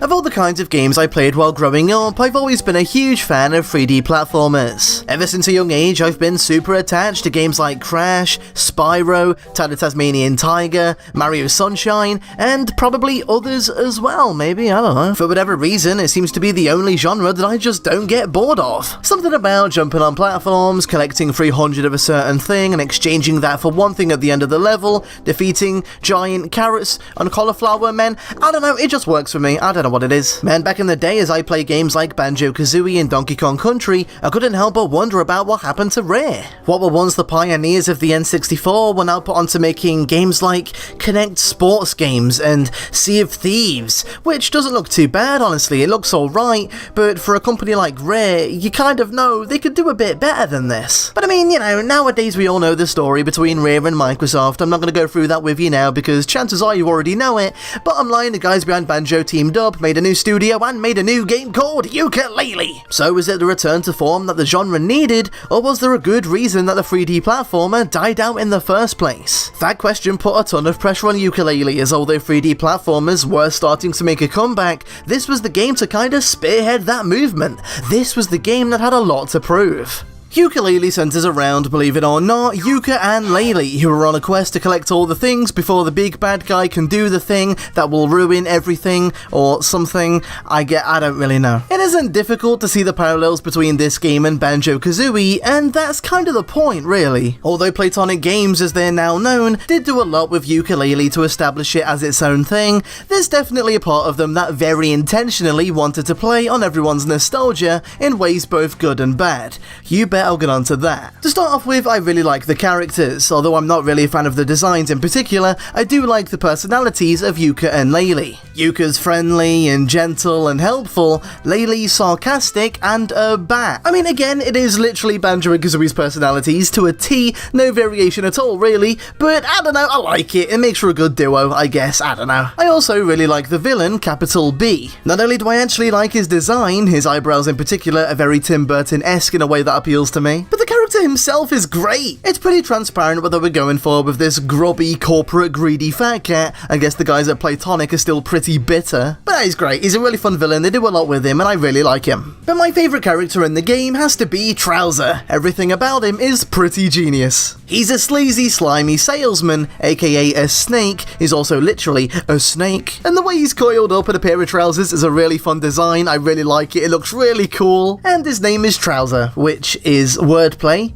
Of all the kinds of games I played while growing up, I've always been a huge fan of 3D platformers. Ever since a young age, I've been super attached to games like Crash, Spyro, Tiny Tasmanian Tiger, Mario Sunshine, and probably others as well, maybe, I don't know. For whatever reason, it seems to be the only genre that I just don't get bored of. Something about jumping on platforms, collecting 300 of a certain thing and exchanging that for one thing at the end of the level, defeating giant carrots and cauliflower men, I don't know, it just works for me, I don't know what it is. Man, back in the day as I played games like Banjo-Kazooie and Donkey Kong Country, I couldn't help but wonder about what happened to Rare. What were once the pioneers of the N64 were now put onto making games like Connect sports games and Sea of Thieves, which doesn't look too bad, honestly, it looks alright, but for a company like Rare, you kind of know they could do a bit better than this. But I mean, you know, nowadays we all know the story between Rare and Microsoft. I'm not going to go through that with you now because chances are you already know it, but I'm lying, the guys behind Banjo teamed up, made a new studio and made a new game called Yooka-Laylee. So was it the return to form that the genre needed, or was there a good reason that the 3D platformer died out in the first place? That question put a ton of pressure on Yooka-Laylee, as although 3D platformers were starting to make a comeback, this was the game to kind of spearhead that movement. This was the game that had a lot to prove. Yooka-Laylee centers around, believe it or not, Yooka and Laylee, who are on a quest to collect all the things before the big bad guy can do the thing that will ruin everything, or something. I don't really know. It isn't difficult to see the parallels between this game and Banjo-Kazooie, and that's kind of the point, really. Although Playtonic Games, as they're now known, did do a lot with Yooka-Laylee to establish it as its own thing, there's definitely a part of them that very intentionally wanted to play on everyone's nostalgia in ways both good and bad. You bet I'll get on to that. To start off with, I really like the characters. Although I'm not really a fan of the designs in particular, I do like the personalities of Yooka and Laylee. Yooka's friendly and gentle and helpful, Laylee's sarcastic and a bat. I mean, again, it is literally Banjo and Kazooie's personalities to a T, no variation at all really, but I don't know, I like it. It makes for a good duo, I guess, I don't know. I also really like the villain, capital B. Not only do I actually like his design, his eyebrows in particular are very Tim Burton-esque in a way that appeals to me, but the character himself is great. It's pretty transparent what they were going for with this grubby, corporate, greedy fat cat. I guess the guys at Playtonic are still pretty bitter, but he's great. He's a really fun villain, they do a lot with him, and I really like him. But my favourite character in the game has to be Trowser. Everything about him is pretty genius. He's a sleazy, slimy salesman, aka a snake. He's also literally a snake, and the way he's coiled up in a pair of trousers is a really fun design. I really like it, it looks really cool, and his name is Trowser, which is wordplay,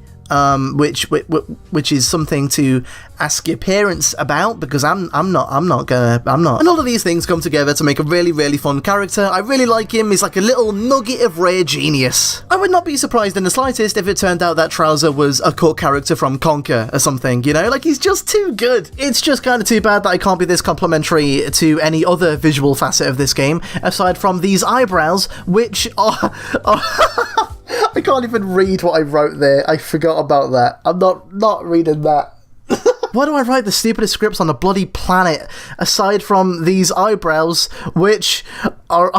which is something to ask your parents about, because I'm not. And all of these things come together to make a really, really fun character. I really like him. He's like a little nugget of rare genius. I would not be surprised in the slightest if it turned out that Trowser was a cut character from Conker or something, you know? Like, he's just too good. It's just kind of too bad that I can't be this complimentary to any other visual facet of this game, aside from these eyebrows, which are I can't even read what I wrote there. I forgot about that. I'm not reading that. Why do I write the stupidest scripts on the bloody planet, aside from these eyebrows, which are...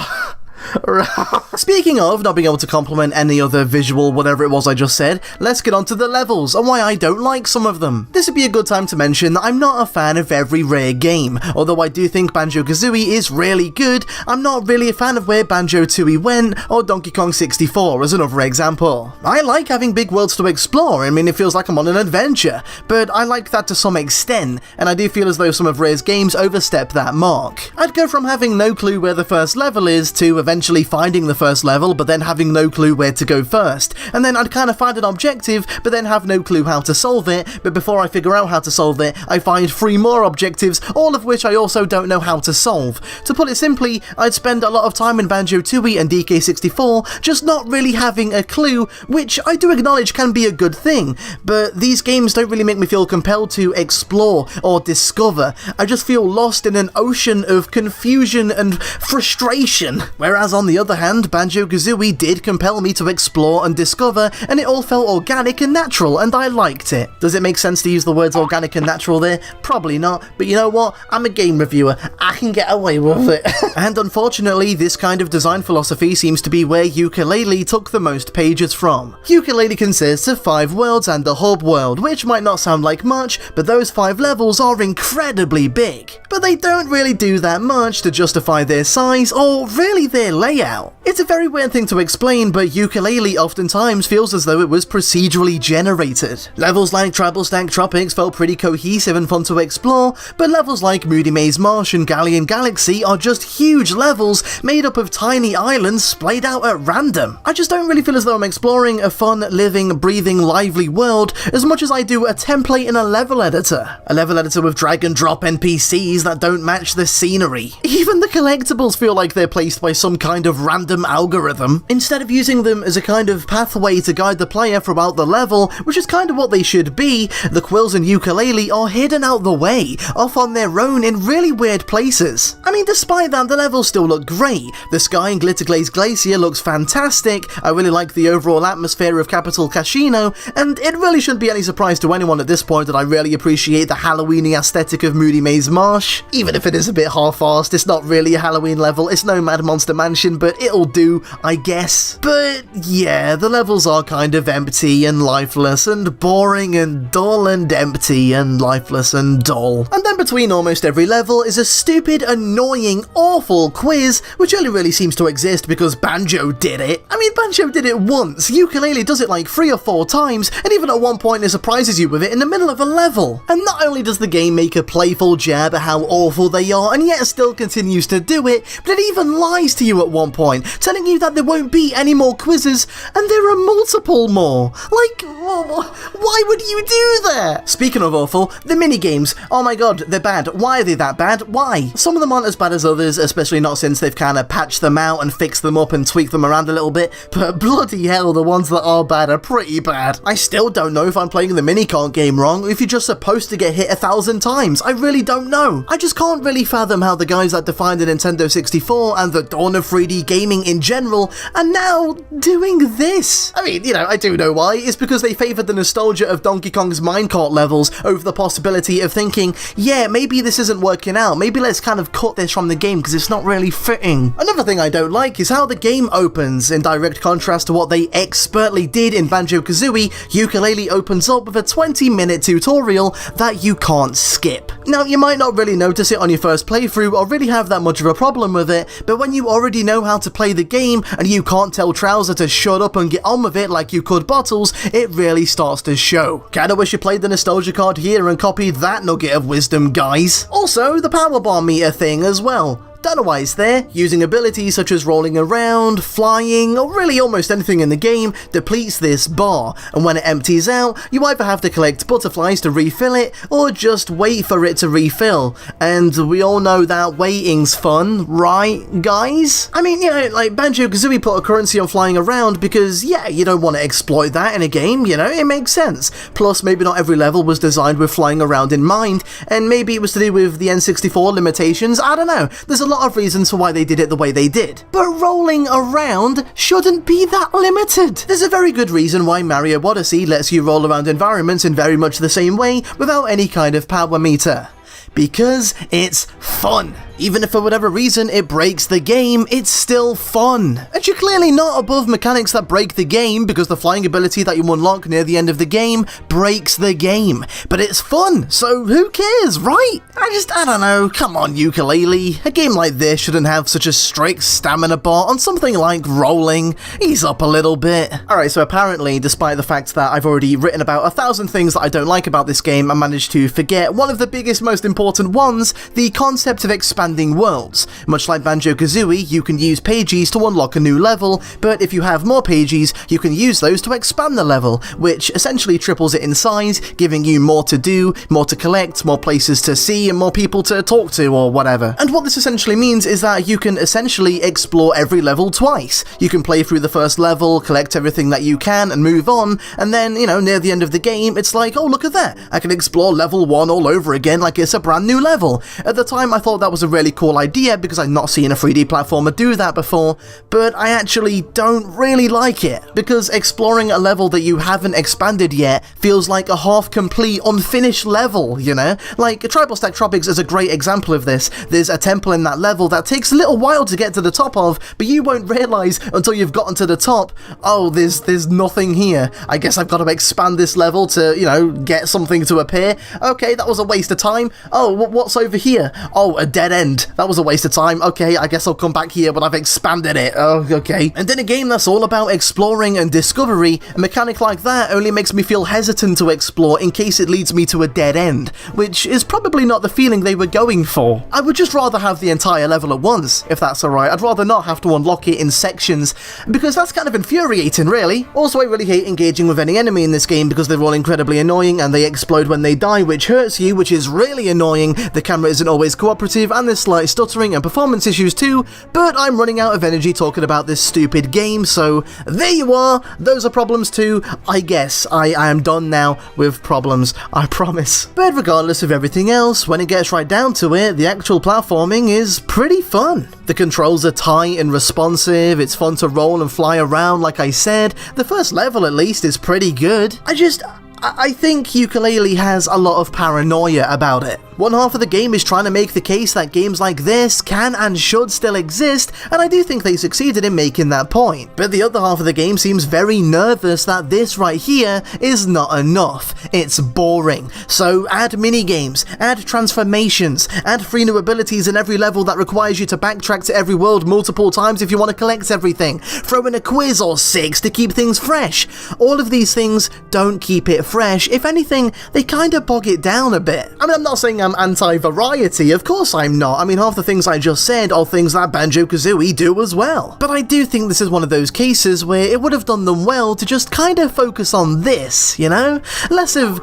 Speaking of not being able to compliment any other visual whatever it was I just said, let's get on to the levels and why I don't like some of them. This would be a good time to mention that I'm not a fan of every Rare game. Although I do think Banjo-Kazooie is really good, I'm not really a fan of where Banjo-Tooie went, or Donkey Kong 64 as another example. I like having big worlds to explore, I mean it feels like I'm on an adventure, but I like that to some extent, and I do feel as though some of Rare's games overstep that mark. I'd go from having no clue where the first level is to eventually finding the first level but then having no clue where to go first, and then I'd kind of find an objective but then have no clue how to solve it, but before I figure out how to solve it I find 3 more objectives, all of which I also don't know how to solve. To put it simply, I'd spend a lot of time in Banjo-Tooie and DK64 just not really having a clue, which I do acknowledge can be a good thing, but these games don't really make me feel compelled to explore or discover. I just feel lost in an ocean of confusion and frustration, whereas Whereas on the other hand, Banjo-Kazooie did compel me to explore and discover, and it all felt organic and natural, and I liked it. Does it make sense to use the words organic and natural there? Probably not, but you know what? I'm a game reviewer. I can get away with it. And unfortunately, this kind of design philosophy seems to be where Yooka-Laylee took the most pages from. Yooka-Laylee consists of 5 worlds and a hub world, which might not sound like much, but those 5 levels are incredibly big. But they don't really do that much to justify their size or really their layout. It's a very weird thing to explain, but Yooka-Laylee oftentimes feels as though it was procedurally generated. Levels like Treble Stack Tropics felt pretty cohesive and fun to explore, but levels like Moody Maze Marsh and Galleon Galaxy are just huge levels made up of tiny islands splayed out at random. I just don't really feel as though I'm exploring a fun, living, breathing, lively world as much as I do a template in a level editor. A level editor with drag and drop NPCs that don't match the scenery. Even the collectibles feel like they're placed by some kind of random algorithm, instead of using them as a kind of pathway to guide the player throughout the level, which is kind of what they should be. The quills and Yooka-Laylee are hidden out the way, off on their own in really weird places. I mean, despite that, the levels still look great. The sky in Glitter Glaze Glacier looks fantastic. I really like the overall atmosphere of Capital Casino, and it really shouldn't be any surprise to anyone at this point that I really appreciate the Halloweeny aesthetic of Moody Maze Marsh. Even if it is a bit half-assed, it's not really a Halloween level, it's no Mad Monster Mansion, but it'll do, I guess. But yeah, the levels are kind of empty and lifeless and boring and dull and empty and lifeless and dull. And then between almost every level is a stupid, annoying, awful quiz, which only really seems to exist because Banjo did it. I mean, Banjo did it once, Yooka-Laylee does it like 3 or 4 times, and even at one point it surprises you with it in the middle of a level. And not only does the game make a playful jab at how awful they are, and yet still continues to do it, but it even lies to you at one point, telling you that there won't be any more quizzes, and there are multiple more. Like, why would you do that? Speaking of awful, the minigames. Oh my god, they're bad. Why are they that bad? Why? Some of them aren't as bad as others, especially not since they've kind of patched them out and fixed them up and tweaked them around a little bit, but bloody hell, the ones that are bad are pretty bad. I still don't know if I'm playing the mini-cart game wrong, or if you're just supposed to get hit 1,000 times. I really don't know. I just can't really fathom how the guys that defined the Nintendo 64 and the dawn of 3D gaming in general are now doing this. I mean, you know, I do know why. It's because they favoured the nostalgia of Donkey Kong's minecart levels over the possibility of thinking, yeah, maybe this isn't working out, maybe let's kind of cut this from the game because it's not really fitting. Another thing I don't like is how the game opens. In direct contrast to what they expertly did in Banjo-Kazooie, Yooka-Laylee opens up with a 20-minute tutorial that you can't skip. Now, you might not really notice it on your first playthrough or really have that much of a problem with it, but when you already know how to play the game and you can't tell Trouser to shut up and get on with it like you could Bottles, it really starts to show. Kinda wish you played the nostalgia card here and copied that nugget of wisdom, guys. Also, the power bar meter thing as well. Don't know why it's there. Using abilities such as rolling around, flying, or really almost anything in the game depletes this bar, and when it empties out, you either have to collect butterflies to refill it, or just wait for it to refill. And we all know that waiting's fun, right, guys? I mean, you know, like Banjo-Kazooie put a currency on flying around because, yeah, you don't want to exploit that in a game, you know, it makes sense. Plus, maybe not every level was designed with flying around in mind, and maybe it was to do with the N64 limitations, I don't know. There's a lot of reasons for why they did it the way they did. But rolling around shouldn't be that limited. There's a very good reason why Mario Odyssey lets you roll around environments in very much the same way without any kind of power meter. Because it's fun. Even if for whatever reason it breaks the game, it's still fun. And you're clearly not above mechanics that break the game because the flying ability that you unlock near the end of the game breaks the game. But it's fun, so who cares, right? I don't know, come on Yooka-Laylee. A game like this shouldn't have such a strict stamina bar on something like rolling. Ease up a little bit. Alright, so apparently, despite the fact that I've already written about 1,000 things that I don't like about this game, I managed to forget one of the biggest, most important ones, the concept of expanding worlds. Much like Banjo-Kazooie, you can use pages to unlock a new level, but if you have more pages, you can use those to expand the level, which essentially triples it in size, giving you more to do, more to collect, more places to see, and more people to talk to, or whatever. And what this essentially means is that you can essentially explore every level twice. You can play through the first level, collect everything that you can, and move on, and then, you know, near the end of the game, it's like, oh, look at that, I can explore level 1 all over again like it's a brand new level. At the time, I thought that was a really cool idea because I've not seen a 3D platformer do that before, but I actually don't really like it, because exploring a level that you haven't expanded yet feels like a half-complete, unfinished level, you know? Like, Tribal Stack Tropics is a great example of this. There's a temple in that level that takes a little while to get to the top of, but you won't realise until you've gotten to the top, oh, there's nothing here. I guess I've got to expand this level to, you know, get something to appear. Okay, that was a waste of time. Oh, what's over here? Oh, a dead end. That was a waste of time. Okay, I guess I'll come back here, but I've expanded it. Oh, okay. And in a game that's all about exploring and discovery, a mechanic like that only makes me feel hesitant to explore in case it leads me to a dead end, which is probably not the feeling they were going for. I would just rather have the entire level at once, if that's alright. I'd rather not have to unlock it in sections, because that's kind of infuriating, really. Also, I really hate engaging with any enemy in this game because they're all incredibly annoying and they explode when they die, which hurts you, which is really annoying. The camera isn't always cooperative and there's slight stuttering and performance issues too, but I'm running out of energy talking about this stupid game, so there you are. Those are problems too. I guess I am done now with problems, I promise. But regardless of everything else, when it gets right down to it, the actual platforming is pretty fun. The controls are tight and responsive, it's fun to roll and fly around like I said. The first level at least is pretty good. I think Yooka-Laylee has a lot of paranoia about it. One half of the game is trying to make the case that games like this can and should still exist, and I do think they succeeded in making that point. But the other half of the game seems very nervous that this right here is not enough. It's boring. So add minigames, add transformations, add 3 new abilities in every level that requires you to backtrack to every world multiple times if you want to collect everything. Throw in a quiz or 6 to keep things fresh. All of these things don't keep it fresh. If anything, they kind of bog it down a bit. I mean, I'm not saying I'm anti-variety, of course I'm not. I mean, half the things I just said are things that banjo-kazooie do as well. But I do think this is one of those cases where it would have done them well to just kind of focus on this, you know? Less of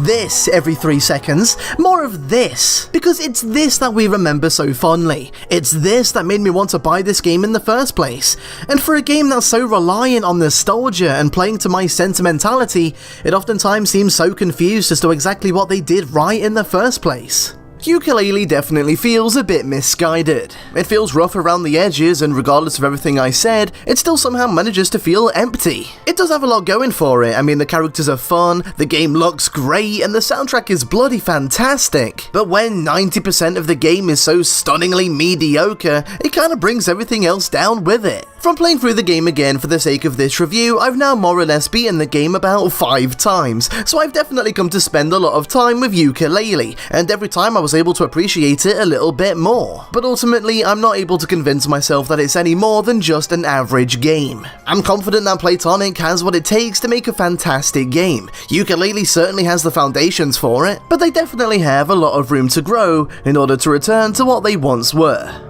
this every 3 seconds, more of this. Because it's this that we remember so fondly. It's this that made me want to buy this game in the first place. And for a game that's so reliant on nostalgia and playing to my sentimentality, it oftentimes seems so confused as to exactly what they did right in the first place. Yooka-Laylee definitely feels a bit misguided. It feels rough around the edges, and regardless of everything I said, it still somehow manages to feel empty. It does have a lot going for it. I mean, the characters are fun, the game looks great, and the soundtrack is bloody fantastic. But when 90% of the game is so stunningly mediocre, it kind of brings everything else down with it. From playing through the game again for the sake of this review, I've now more or less beaten the game about 5 times, so I've definitely come to spend a lot of time with Yooka-Laylee, and every time I was able to appreciate it a little bit more. But ultimately, I'm not able to convince myself that it's any more than just an average game. I'm confident that Playtonic has what it takes to make a fantastic game. Yooka-Laylee certainly has the foundations for it, but they definitely have a lot of room to grow in order to return to what they once were.